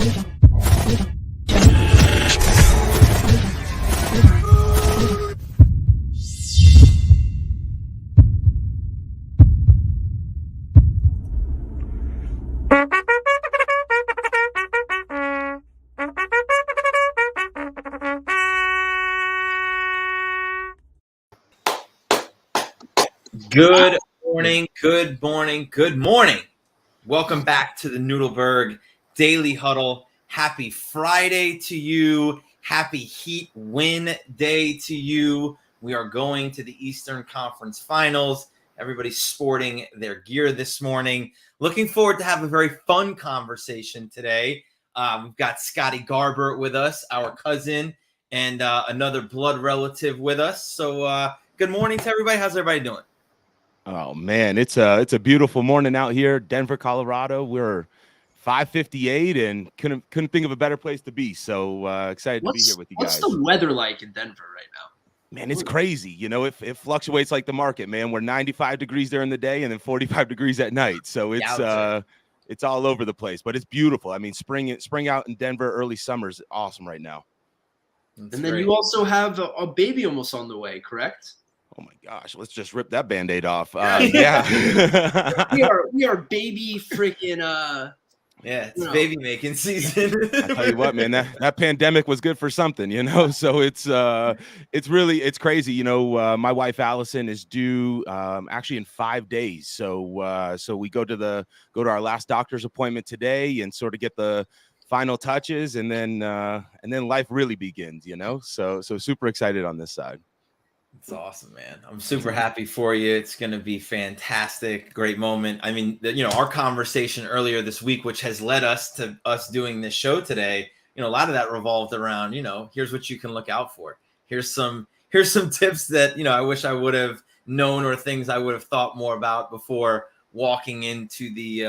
Good morning, good morning, good morning. Welcome back to the Nudelberg Daily Huddle. Happy Friday to you. Happy Heat win day to you. We are going to the Eastern Conference Finals. Everybody's sporting their gear this morning. Looking forward to have a very fun conversation today. We've got Scotty Garber with us, our cousin, and another blood relative with us. So good morning to everybody. How's everybody doing? Oh man, it's a beautiful morning out here, Denver, Colorado. We're 5:58 and couldn't think of a better place to be. So excited to be here with you guys. What's the weather like in Denver right now? Man, it's crazy. You know, it fluctuates like the market, man. We're 95 degrees during the day and then 45 degrees at night. So it's all over the place, but it's beautiful. I mean, spring out in Denver, early summer is awesome right now. That's and then great. You also have a baby almost on the way, correct? Oh my gosh, let's just rip that Band-Aid off. Yeah. we are baby freaking it's baby making season. I tell you what, man, that pandemic was good for something, you know. So it's crazy. You know, my wife Allison is due actually in 5 days. So we go to our last doctor's appointment today and sort of get the final touches, and then life really begins, you know. So super excited on this side. It's awesome, man. I'm super happy for you. It's going to be fantastic. Great moment. I mean, you know, our conversation earlier this week, which has led us to us doing this show today, you know, a lot of that revolved around, you know, here's what you can look out for. Here's some tips that, you know, I wish I would have known, or things I would have thought more about before walking into the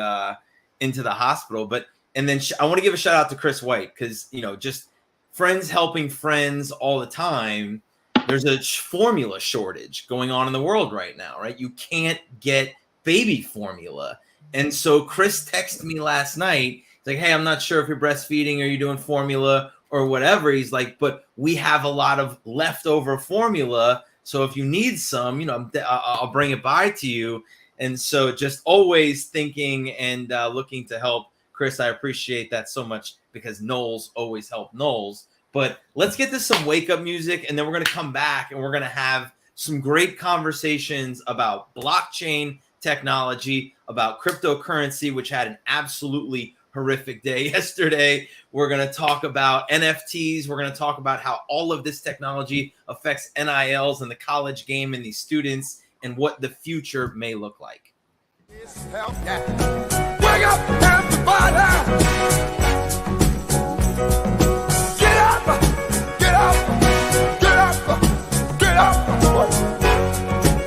hospital. And then I want to give a shout out to Chris White, because, you know, just friends helping friends all the time. There's a formula shortage going on in the world right now, right? You can't get baby formula. And so Chris texted me last night. He's like, hey, I'm not sure if you're breastfeeding or you're doing formula or whatever. He's like, but we have a lot of leftover formula. So if you need some, you know, I'll bring it by to you. And so just always thinking and looking to help. Chris, I appreciate that so much, because Knowles always help Knowles. But let's get to some wake-up music, and then we're going to come back, and we're going to have some great conversations about blockchain technology, about cryptocurrency, which had an absolutely horrific day yesterday. We're going to talk about NFTs. We're going to talk about how all of this technology affects NILs and the college game and these students, and what the future may look like. Wake up, everybody!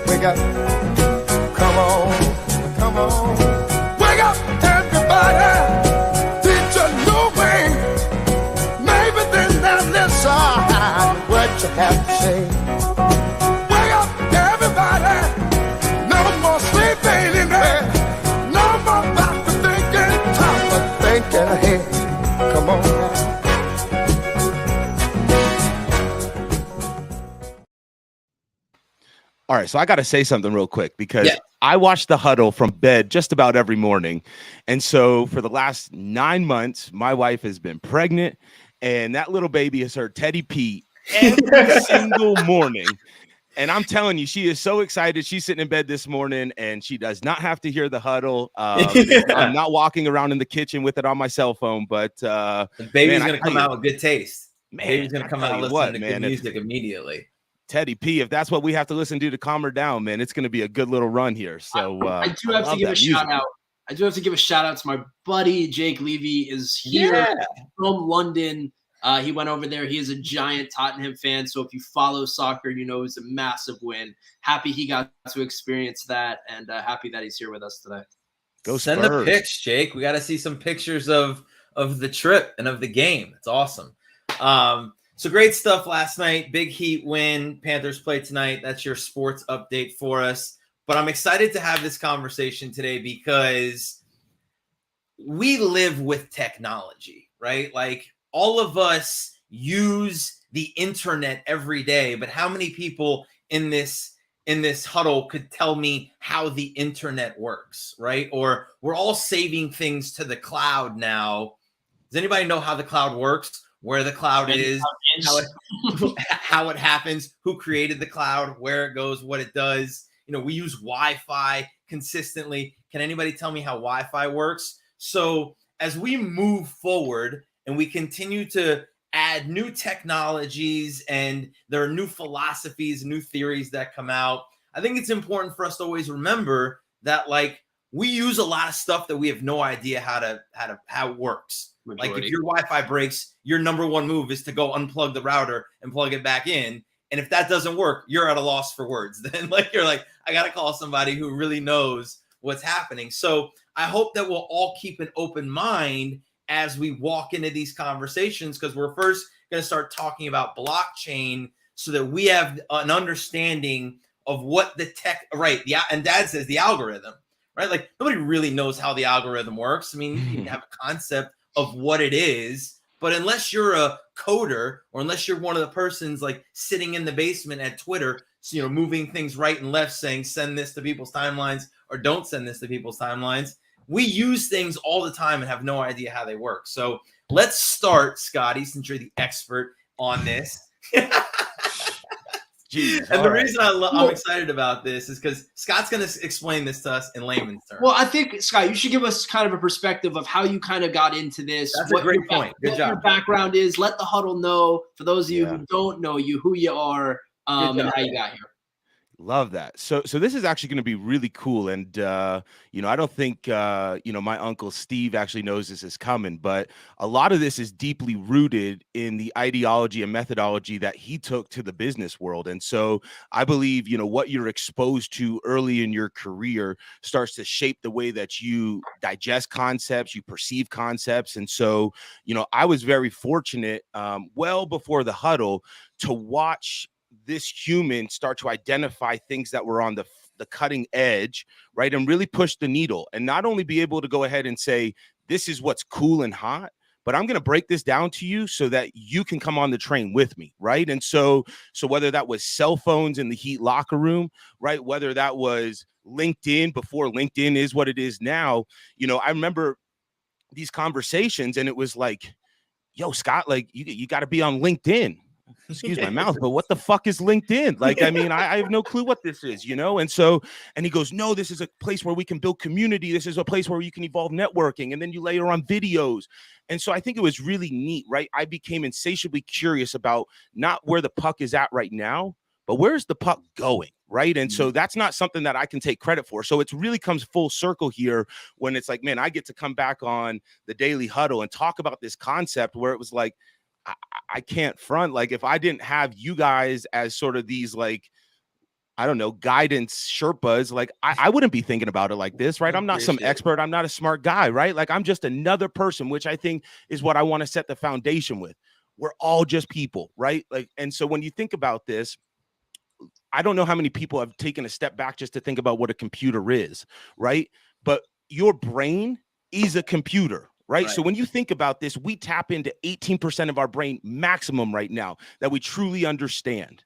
Wake up, come on, wake up, everybody, teach a new way, maybe then they'll listen what you have to say. Wake up, everybody, no more sleeping in bed, no more about to thinking, time for thinking ahead, come on now. All right, so I got to say something real quick, because I watch the huddle from bed just about every morning. And so for the last 9 months, my wife has been pregnant, and that little baby has heard Teddy P every single morning. And I'm telling you, she is so excited. She's sitting in bed this morning, and she does not have to hear the huddle. I'm not walking around in the kitchen with it on my cell phone, but the baby's going to come out with good taste. Man, baby's going to come out listening to good music immediately. Teddy P, if that's what we have to listen to calm her down, man, it's going to be a good little run here. So I do have to give a shout out. I do have to give a shout out to my buddy Jake Levy, is here from London. He went over there. He is a giant Tottenham fan. So if you follow soccer, you know it's a massive win. Happy he got to experience that, and happy that he's here with us today. Go send the pics, Jake. We got to see some pictures of the trip and of the game. It's awesome. So great stuff last night. Big Heat win. Panthers play tonight. That's your sports update for us. But I'm excited to have this conversation today, because we live with technology, right? Like all of us use the internet every day, but how many people in this huddle could tell me how the internet works, right? Or we're all saving things to the cloud now. Does anybody know how the cloud works? Where the cloud is, how it happens, who created the cloud, where it goes, what it does. You know, we use Wi-Fi consistently. Can anybody tell me how Wi-Fi works? So as we move forward and we continue to add new technologies and there are new philosophies, new theories that come out, I think it's important for us to always remember that, like, we use a lot of stuff that we have no idea how it works. Majority. Like if your Wi-Fi breaks, your number one move is to go unplug the router and plug it back in. And if that doesn't work, you're at a loss for words. Then you're like, I got to call somebody who really knows what's happening. So I hope that we'll all keep an open mind as we walk into these conversations, because we're first going to start talking about blockchain so that we have an understanding of what the tech, right? Yeah. And Dad says the algorithm, right? Like nobody really knows how the algorithm works. I mean, you can have a concept of what it is, but unless you're a coder or unless you're one of the persons like sitting in the basement at Twitter, so, you know, moving things right and left, saying send this to people's timelines or don't send this to people's timelines, we use things all the time and have no idea how they work. So let's start, Scotty, since you're the expert on this. Jeez, and the reason I'm excited about this is because Scott's going to explain this to us in layman's terms. Well, I think, Scott, you should give us kind of a perspective of how you kind of got into this. That's a great point. Good job. What your background is. Let the huddle know, for those of you who don't know you, who you are, and how you got here. Love that. So this is actually going to be really cool. And, you know, I don't think, you know, my uncle Steve actually knows this is coming, but a lot of this is deeply rooted in the ideology and methodology that he took to the business world. And so I believe, you know, what you're exposed to early in your career starts to shape the way that you digest concepts, you perceive concepts. And so, you know, I was very fortunate, well before the huddle, to watch this human start to identify things that were on the cutting edge, right? And really push the needle, and not only be able to go ahead and say, this is what's cool and hot, but I'm going to break this down to you so that you can come on the train with me, right? And so whether that was cell phones in the Heat locker room, right? Whether that was LinkedIn before LinkedIn is what it is now, you know, I remember these conversations and it was like, yo, Scott, like you got to be on LinkedIn. Excuse my mouth, but what the fuck is LinkedIn? Like, I mean, I have no clue what this is, you know? And so, and he goes, no, this is a place where we can build community. This is a place where you can evolve networking. And then you layer on videos. And so I think it was really neat, right? I became insatiably curious about not where the puck is at right now, but where's the puck going, right? And so that's not something that I can take credit for. So it really comes full circle here when it's like, man, I get to come back on the Daily Huddle and talk about this concept where it was like, I can't front. Like if I didn't have you guys as sort of these, like, I don't know, guidance Sherpas, like I wouldn't be thinking about it like this, right? I'm not some expert. I'm not a smart guy, right? Like I'm just another person, which I think is what I want to set the foundation with. We're all just people, right? Like, and so when you think about this, I don't know how many people have taken a step back just to think about what a computer is, right? But your brain is a computer. Right. So when you think about this, we tap into 18% of our brain maximum right now that we truly understand.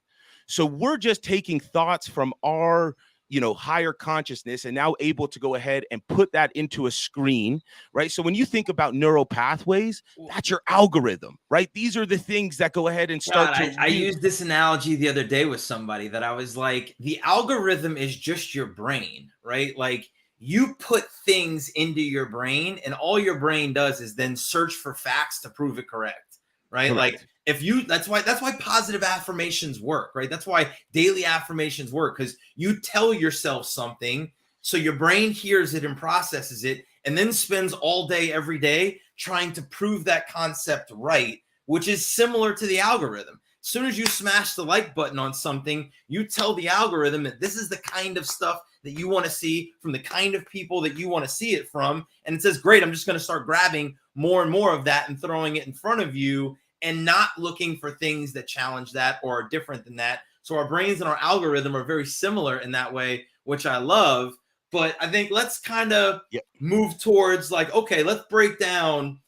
So we're just taking thoughts from our, you know, higher consciousness and now able to go ahead and put that into a screen. Right. So when you think about neural pathways, that's your algorithm. Right. These are the things that go ahead and start I used this analogy the other day with somebody that I was like, the algorithm is just your brain. Right. Like, you put things into your brain and all your brain does is then search for facts to prove it correct, right? Correct. Like if you, that's why positive affirmations work, right? That's why daily affirmations work, because you tell yourself something, so your brain hears it and processes it and then spends all day, every day trying to prove that concept right, which is similar to the algorithm. As soon as you smash the like button on something, you tell the algorithm that this is the kind of stuff that you want to see from the kind of people that you want to see it from. And it says, great, I'm just going to start grabbing more and more of that and throwing it in front of you and not looking for things that challenge that or are different than that. So our brains and our algorithm are very similar in that way, which I love. But I think let's kind of move towards like, okay, let's break down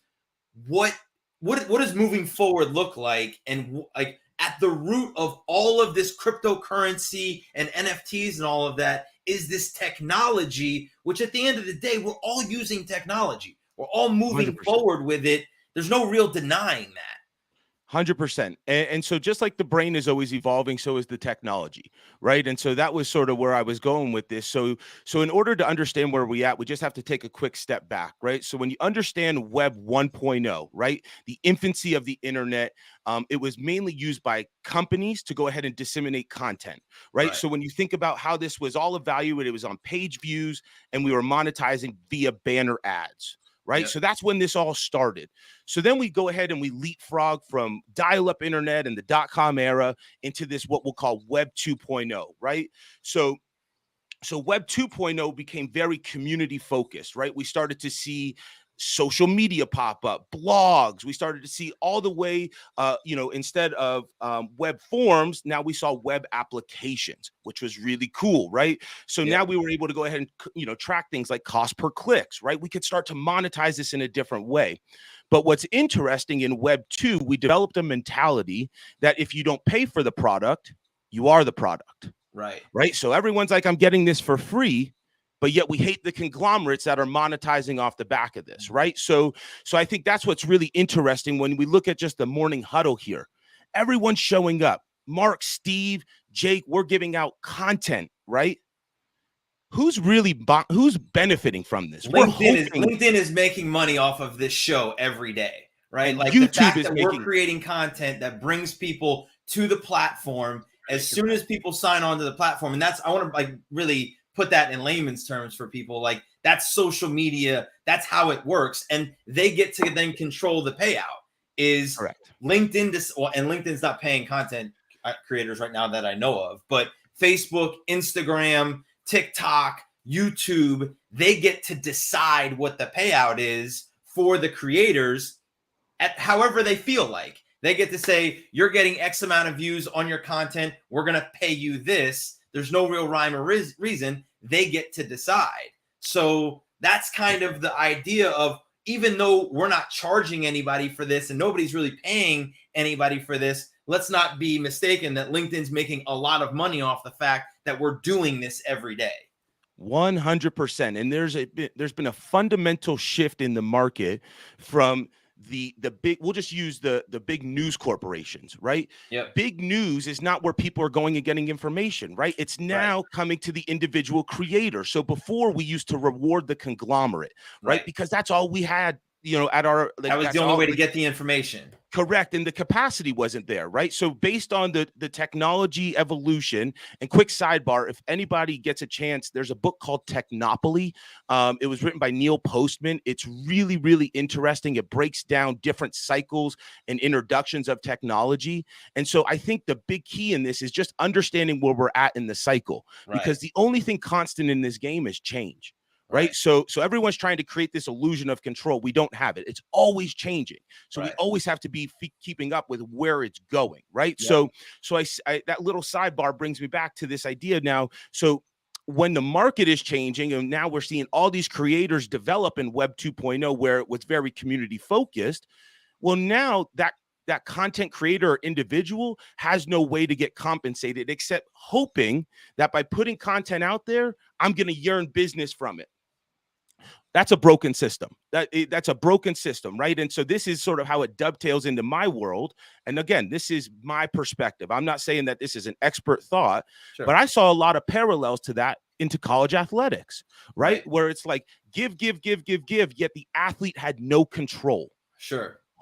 what what does moving forward look like? And like at the root of all of this cryptocurrency and NFTs and all of that is this technology, which at the end of the day, we're all using technology. We're all moving 100%. forward with it. There's no real denying that. 100%. And so just like the brain is always evolving, so is the technology, right? And so that was sort of where I was going with this. So in order to understand where we're at, we just have to take a quick step back, right? So when you understand Web 1.0, right, the infancy of the internet, it was mainly used by companies to go ahead and disseminate content, right? So when you think about how this was all evaluated, it was on page views, and we were monetizing via banner ads. Right. So that's when this all started. So then we go ahead and we leapfrog from dial-up internet and the .com era into this, what we'll call Web 2.0. Right. So Web 2.0 became very community focused. Right. We started to see social media pop up, blogs. We started to see all the way, instead of web forms, now we saw web applications, which was really cool, right? So now we were able to go ahead and, track things like cost per clicks, right? We could start to monetize this in a different way. But what's interesting in Web 2, we developed a mentality that if you don't pay for the product, you are the product. Right. So everyone's like, I'm getting this for free. But yet we hate the conglomerates that are monetizing off the back of this, right? So I think that's what's really interesting when we look at just the morning huddle here. Everyone's showing up. Marc, Steve, Jake, we're giving out content, right? Who's benefiting from this? LinkedIn is making money off of this show every day, right? And like YouTube the fact that we're creating content that brings people to the platform as soon as people sign on to the platform. And I want to really put that in layman's terms for people. Like that's social media. That's how it works. And they get to then control the payout is correct. LinkedIn. And LinkedIn's not paying content creators right now that I know of, but Facebook, Instagram, TikTok, YouTube, they get to decide what the payout is for the creators at however they feel like. They get to say, you're getting X amount of views on your content. We're going to pay you this. There's no real rhyme or reason. They get to decide. So that's kind of the idea of, even though we're not charging anybody for this and nobody's really paying anybody for this, let's not be mistaken that LinkedIn's making a lot of money off the fact that we're doing this every day. 100%. And there's been a fundamental shift in the market from the big, we'll just use the big news corporations, right? Big news is not where people are going and getting information, right? It's now coming to the individual creator. So before we used to reward the conglomerate, right? Because that's all we had, at our, that was the only way to get the information. Correct. And the capacity wasn't there, right? So based on the technology evolution, and quick sidebar, if anybody gets a chance, there's a book called Technopoly. It was written by Neil Postman. It's really, really interesting. It breaks down different cycles and introductions of technology. And so I think the big key in this is just understanding where we're at in the cycle, because the only thing constant in this game is change. Right. So everyone's trying to create this illusion of control. We don't have it. It's always changing. So we always have to be keeping up with where it's going. Right. So I that little sidebar brings me back to this idea now. So when the market is changing, and now we're seeing all these creators develop in Web 2.0, where it was very community focused. Well, now that content creator or individual has no way to get compensated except hoping that by putting content out there, I'm going to earn business from it. That's a broken system. That's a broken system, right? And so this is sort of how it dovetails into my world. And again, this is my perspective. I'm not saying that this is an expert thought, but I saw a lot of parallels to that into college athletics, right? Where it's like give, yet the athlete had no control.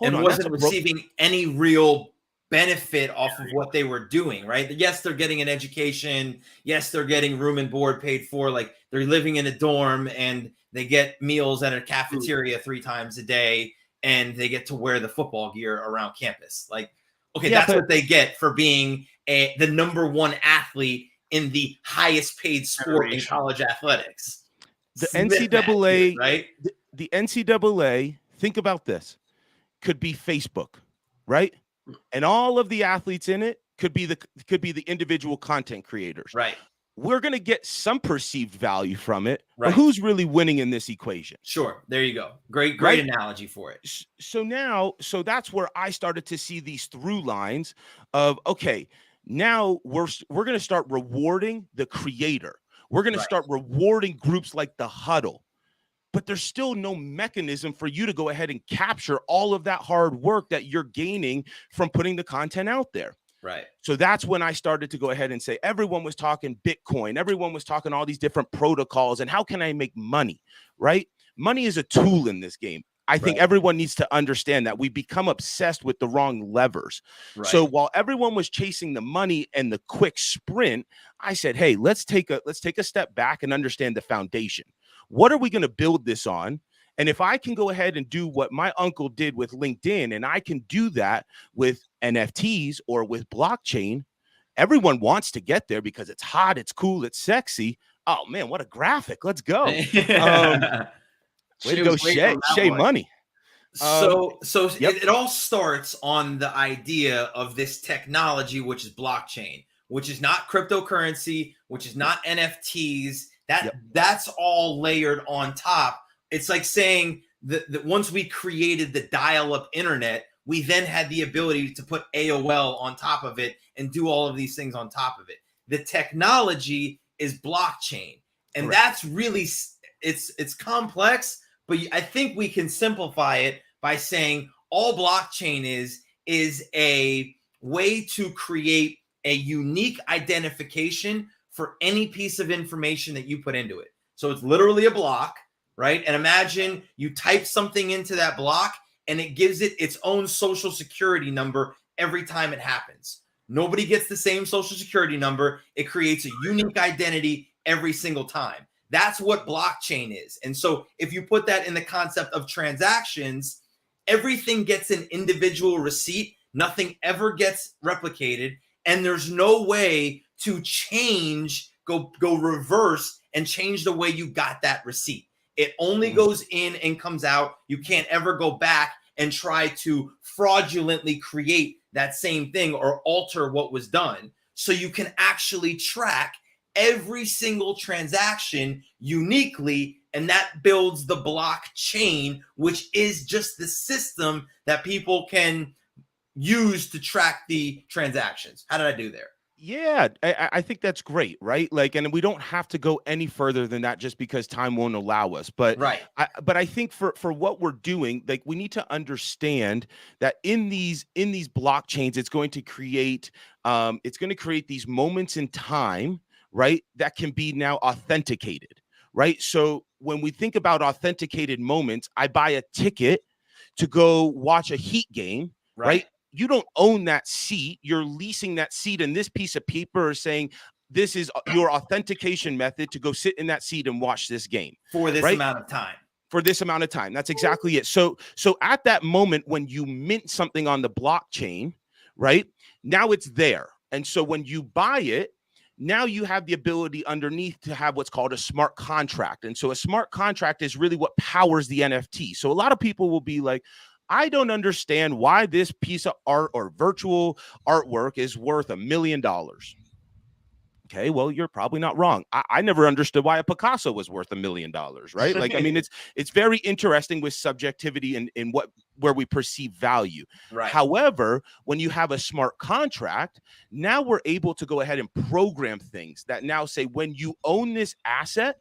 And wasn't receiving any real benefit off of what they were doing, right? Yes, they're getting an education. Yes, they're getting room and board paid for. Like they're living in a dorm and they get meals at a cafeteria 3 times a day, and they get to wear the football gear around campus. Like, okay, that's what they get for being the #1 athlete in the highest paid sport in college athletics. The NCAA, right? The NCAA, think about this, could be Facebook, right? And all of the athletes in it could be the individual content creators. we're going to get some perceived value from it, right. But who's really winning in this equation? Sure. There you go. Great right? Analogy for it. So that's where I started to see these through lines of, okay, now we're going to start rewarding the creator. We're going to start rewarding groups like the Huddle. But there's still no mechanism for you to go ahead and capture all of that hard work that you're gaining from putting the content out there. Right. So that's when I started to go ahead and say, everyone was talking Bitcoin. Everyone was talking all these different protocols and how can I make money, right? Money is a tool in this game. I think everyone needs to understand that we become obsessed with the wrong levers. Right. So while everyone was chasing the money and the quick sprint, I said, hey, let's take a step back and understand the foundation. What are we going to build this on? And if I can go ahead and do what my uncle did with LinkedIn, and I can do that with NFTs or with blockchain, everyone wants to get there because it's hot, it's cool, it's sexy. Oh man, what a graphic. Let's go. Way to go, Shay Money. So it all starts on the idea of this technology, which is blockchain, which is not cryptocurrency, which is not NFTs. That's all layered on top. It's like saying that once we created the dial-up internet, we then had the ability to put AOL on top of it and do all of these things on top of it. The technology is blockchain. And that's really, it's complex, but I think we can simplify it by saying all blockchain is a way to create a unique identification for any piece of information that you put into it. So it's literally a block, right? And imagine you type something into that block and it gives it its own social security number every time it happens. Nobody gets the same social security number. It creates a unique identity every single time. That's what blockchain is. And so if you put that in the concept of transactions, everything gets an individual receipt. Nothing ever gets replicated. And there's no way to go reverse and change the way you got that receipt. It only goes in and comes out. You can't ever go back and try to fraudulently create that same thing or alter what was done. So you can actually track every single transaction uniquely, and that builds the blockchain, which is just the system that people can use to track the transactions. How did I do there? Yeah, I think that's great, right? Like, and we don't have to go any further than that just because time won't allow us. But I think for what we're doing, like, we need to understand that in these blockchains, it's going to create these moments in time, right, that can be now authenticated, right? So when we think about authenticated moments, I buy a ticket to go watch a Heat game, right? You don't own that seat. You're leasing that seat, and this piece of paper is saying this is your authentication method to go sit in that seat and watch this game for this amount of time. For this amount of time. That's exactly it. So at that moment when you mint something on the blockchain, right, now it's there. And so when you buy it, now you have the ability underneath to have what's called a smart contract. And so a smart contract is really what powers the NFT. So a lot of people will be like, I don't understand why this piece of art or virtual artwork is worth $1 million. Okay, well, you're probably not wrong. I never understood why a Picasso was worth $1 million, right? Like, I mean, it's very interesting with subjectivity and where we perceive value. Right. However, when you have a smart contract, now we're able to go ahead and program things that now say, when you own this asset,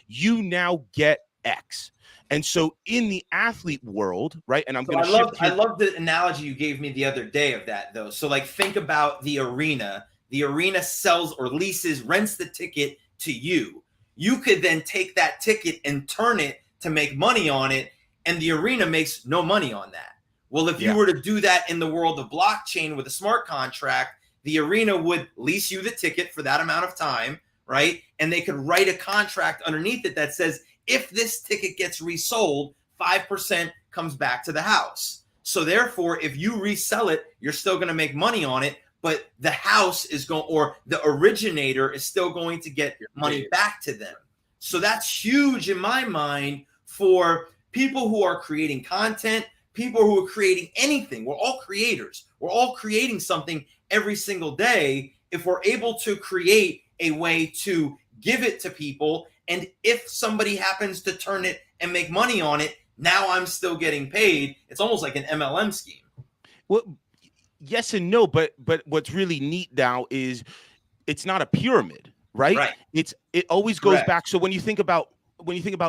you now get X. And so in the athlete world, right? And I love the analogy you gave me the other day of that, though. So like, think about the arena. The arena sells or rents the ticket to you. You could then take that ticket and turn it to make money on it, and the arena makes no money on that. Well, if you were to do that in the world of blockchain with a smart contract, the arena would lease you the ticket for that amount of time, right? And they could write a contract underneath it that says, if this ticket gets resold, 5% comes back to the house. So therefore, if you resell it, you're still going to make money on it, but the house is going, or the originator is still going to get money back to them. So that's huge in my mind for people who are creating content, people who are creating anything. We're all creators. We're all creating something every single day. If we're able to create a way to give it to people. And if somebody happens to turn it and make money on it, now I'm still getting paid. It's almost like an MLM scheme. Well, yes and no, but what's really neat now is it's not a pyramid, right? It always goes back. So when you think about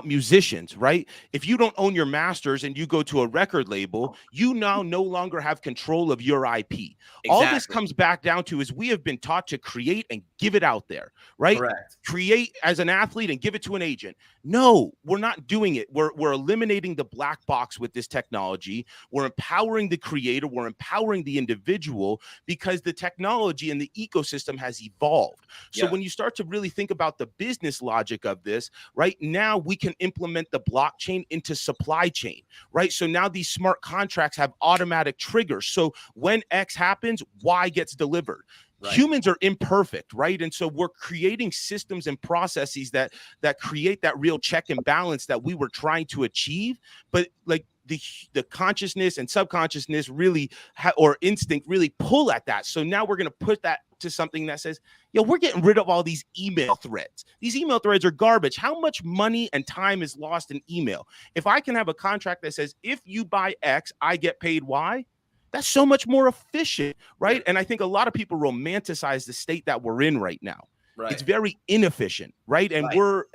musicians, right? If you don't own your masters and you go to a record label, you now no longer have control of your IP. Exactly. All this comes back down to is we have been taught to create and give it out there, right? Correct. Create as an athlete and give it to an agent. No, we're not doing it. We're eliminating the black box with this technology. We're empowering the creator. We're empowering the individual because the technology and the ecosystem has evolved. So when you start to really think about the business logic of this, right now we can implement the blockchain into supply chain, right? So now these smart contracts have automatic triggers. So when X happens, Y gets delivered. Right. Humans are imperfect, right? And so we're creating systems and processes that create that real check and balance that we were trying to achieve. But like the consciousness and subconsciousness really or instinct really pull at that. So now we're going to put that to something that says, we're getting rid of all these email threads. These email threads are garbage. How much money and time is lost in email? If I can have a contract that says, if you buy X, I get paid Y, that's so much more efficient, right? And I think a lot of people romanticize the state that we're in right now. Right. It's very inefficient, right? And we're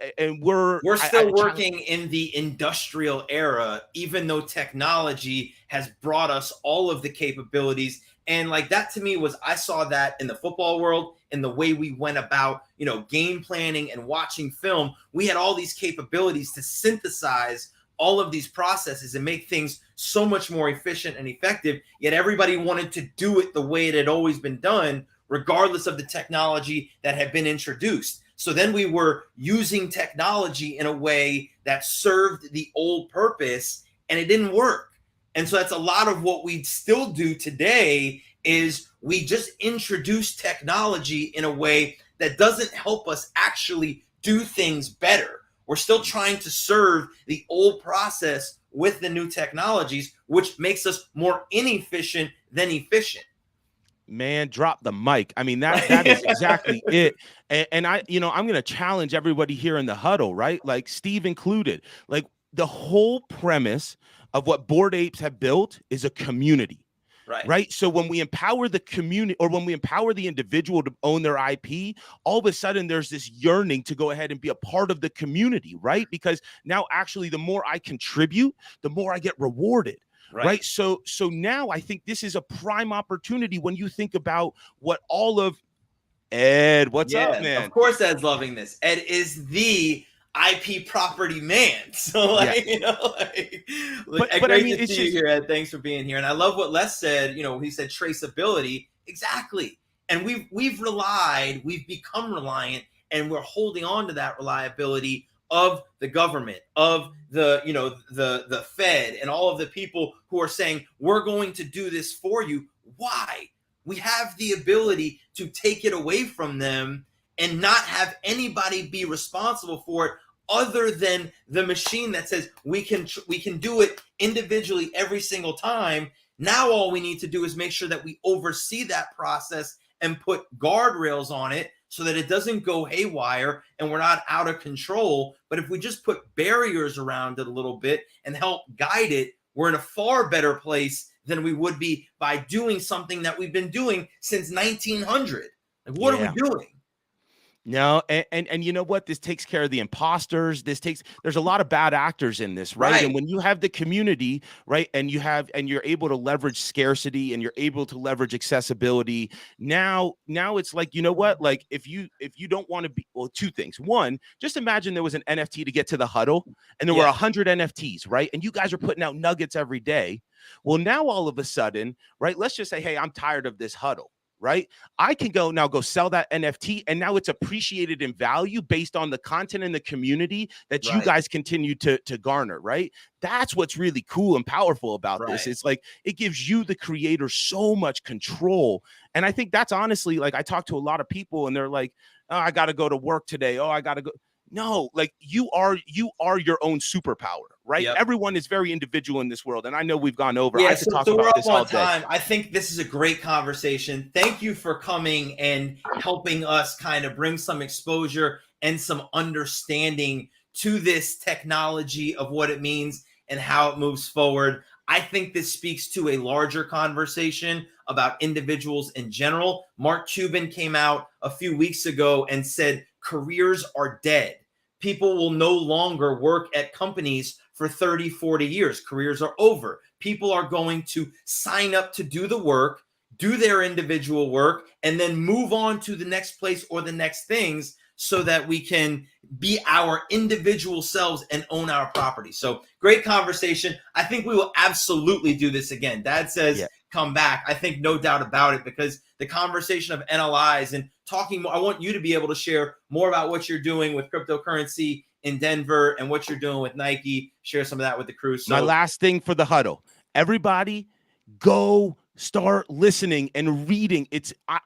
still working in the industrial era, even though technology has brought us all of the capabilities. And like that to me I saw that in the football world, in the way we went about, game planning and watching film. We had all these capabilities to synthesize all of these processes and make things so much more efficient and effective. Yet everybody wanted to do it the way it had always been done, regardless of the technology that had been introduced. So then we were using technology in a way that served the old purpose, and it didn't work. And so that's a lot of what we still do today is we just introduce technology in a way that doesn't help us actually do things better. We're still trying to serve the old process with the new technologies, which makes us more inefficient than efficient. Man, drop the mic. I mean, that is exactly it. And I'm going to challenge everybody here in the huddle, right? Like Steve included. Like the whole premise of what Bored Apes have built is a community. Right. So when we empower the community or when we empower the individual to own their IP, all of a sudden there's this yearning to go ahead and be a part of the community. Right. Because now actually the more I contribute, the more I get rewarded. Right. So now I think this is a prime opportunity when you think about what all of Ed. What's up, man? Of course, Ed's loving this. Ed is the IP property man. So great to see you here, Ed. Thanks for being here. And I love what Les said, he said traceability. Exactly. And we've become reliant, and we're holding on to that reliability of the government, of the Fed, and all of the people who are saying, we're going to do this for you. Why? We have the ability to take it away from them and not have anybody be responsible for it other than the machine that says we can do it individually every single time. Now all we need to do is make sure that we oversee that process and put guardrails on it so that it doesn't go haywire and we're not out of control. But if we just put barriers around it a little bit and help guide it, we're in a far better place than we would be by doing something that we've been doing since 1900. Like, what are we doing? No, and you know what? This takes care of the imposters. There's a lot of bad actors in this, right? And when you have the community, right, and you're able to leverage scarcity and you're able to leverage accessibility, now it's like, you know what? Like if you don't want to be, well, two things. One, just imagine there was an NFT to get to the huddle and there were 100 NFTs, right? And you guys are putting out nuggets every day. Well, now all of a sudden, right, let's just say, hey, I'm tired of this huddle. Right. I can go sell that NFT. And now it's appreciated in value based on the content in the community that you guys continue to garner. Right. That's what's really cool and powerful about this. It's like it gives you, the creator, so much control. And I think that's honestly, like, I talk to a lot of people and they're like, oh, I got to go to work today. Oh, I got to go. No, like you are your own superpower, right? Yep. Everyone is very individual in this world. And I know we've gone over. Yeah, I could talk so about we're up this all on day. time. I think this is a great conversation. Thank you for coming and helping us kind of bring some exposure and some understanding to this technology of what it means and how it moves forward. I think this speaks to a larger conversation about individuals in general. Mark Cuban came out a few weeks ago and said careers are dead. People will no longer work at companies for 30, 40 years. Careers are over. People are going to sign up to do the work, do their individual work, and then move on to the next place or the next things so that we can be our individual selves and own our property. So great conversation. I think we will absolutely do this again. Dad says, come back. I think no doubt about it, because the conversation of NLIs and talking more, I want you to be able to share more about what you're doing with cryptocurrency in Denver and what you're doing with Nike. Share some of that with the crew. So my last thing for the huddle, everybody go start listening and reading.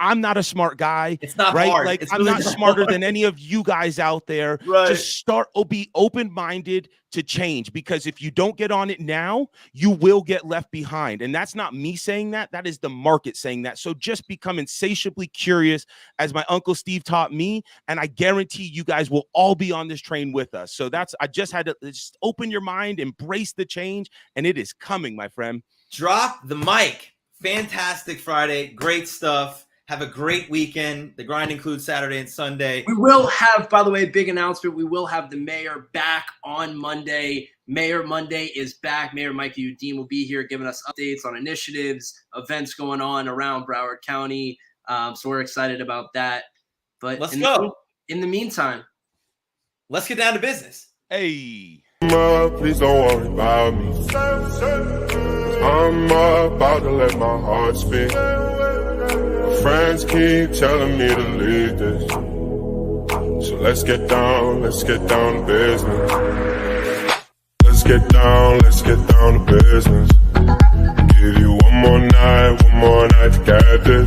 I'm not a smart guy. It's not right. hard. Like it's I'm really not smarter than any of you guys out there. Right. Just be open-minded to change, because if you don't get on it now, you will get left behind. And that's not me saying that. That is the market saying that. So just become insatiably curious, as my Uncle Steve taught me. And I guarantee you guys will all be on this train with us. So I just had to just open your mind, embrace the change, and it is coming, my friend. Drop the mic. Fantastic Friday. Great stuff. Have a great weekend. The grind includes Saturday and Sunday. We will have, by the way, big announcement. We will have the mayor back on Monday. Mayor Monday is back. Mayor Mikey Udine will be here giving us updates on initiatives, events going on around Broward County. So we're excited about that. But let's go. In the meantime, let's get down to business. Hey. Please don't worry about me. I'm about to let my heart speak. My friends keep telling me to leave this. So let's get down to business. Let's get down to business. Give you one more night to get this.